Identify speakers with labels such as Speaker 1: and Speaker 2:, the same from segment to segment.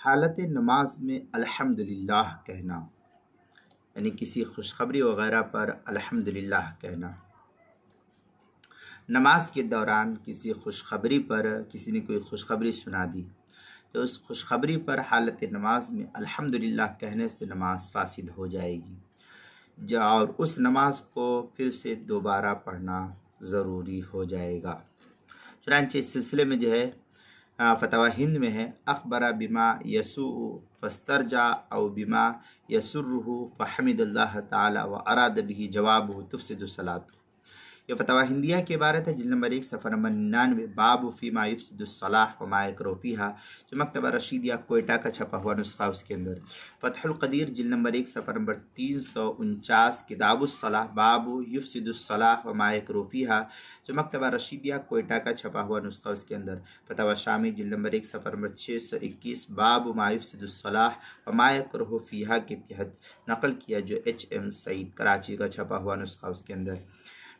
Speaker 1: حالت نماز میں الحمدللہ کہنا، یعنی کسی خوشخبری وغیرہ پر الحمدللہ کہنا۔ نماز کے دوران کسی خوشخبری پر کسی نے کوئی خوشخبری سنا دی تو اس خوشخبری پر حالت نماز میں الحمدللہ کہنے سے نماز فاسد ہو جائے گی، اور اس نماز کو پھر سے دوبارہ پڑھنا ضروری ہو جائے گا۔ چنانچہ اس سلسلے میں جو ہے فتاوی ہند میں ہے، اخبر بما یسوء فاسترجع او بما یسرہ فحمد اللہ تعالی واراد به جوابہ تفسد الصلاۃ۔ یہ فتاوی ہندیہ کی عبارت ہے، جلد نمبر 1 صفحہ نمبر 99، باب فیما یفسد الصلاۃ وما یکرہ فیہا، جو مکتبہ رشیدیہ کوئٹہ کا چھپا ہوا نسخہ اس کے اندر۔ فتح القدیر جلد نمبر 1 صفحہ نمبر 349، کتاب الصلاۃ، باب یفسد الصلاۃ وما یکرہ فیہا، جو مکتبہ رشیدیہ کوئٹہ کا چھپا ہوا نسخہ اس کے اندر۔ فتاوی شامی جلد نمبر 1 صفحہ نمبر 621، باب ما یفسد الصلاۃ وما یکرہ فیہا کے تحت نقل کیا، جو HM سعید کراچی کا چھپا ہوا نسخہ اس کے اندر۔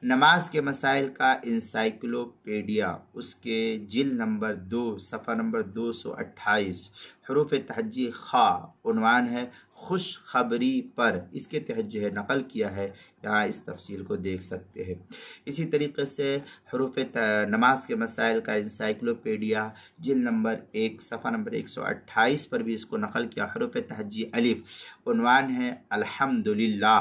Speaker 1: نماز کے مسائل کا انسائکلوپیڈیا، اس کے جلد نمبر 2 صفحہ نمبر 228، حروف تہجی خا، عنوان ہے خوش خبری پر، اس کے تحت جو ہے نقل کیا ہے، یہاں اس تفصیل کو دیکھ سکتے ہیں۔ اسی طریقے سے حروف نماز کے مسائل کا انسائکلوپیڈیا جلد نمبر 1 صفحہ نمبر 128 پر بھی اس کو نقل کیا، حروف تہجی الف، عنوان ہے الحمدللہ۔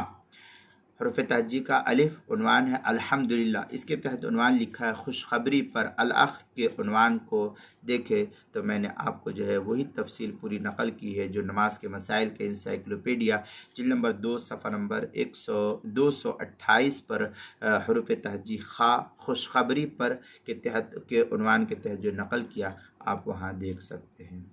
Speaker 1: حروف تہجی کا الف عنوان ہے الحمدللہ، اس کے تحت عنوان لکھا ہے خوشخبری پر الاخ کے عنوان کو دیکھے تو میں نے آپ کو جو ہے وہی تفصیل پوری نقل کی ہے، جو نماز کے مسائل کے انسائکلوپیڈیا جلد نمبر 2 صفحہ نمبر 228 پر حروف تہجی خا خوشخبری پر کے عنوان کے تحت جو نقل کیا، آپ وہاں دیکھ سکتے ہیں۔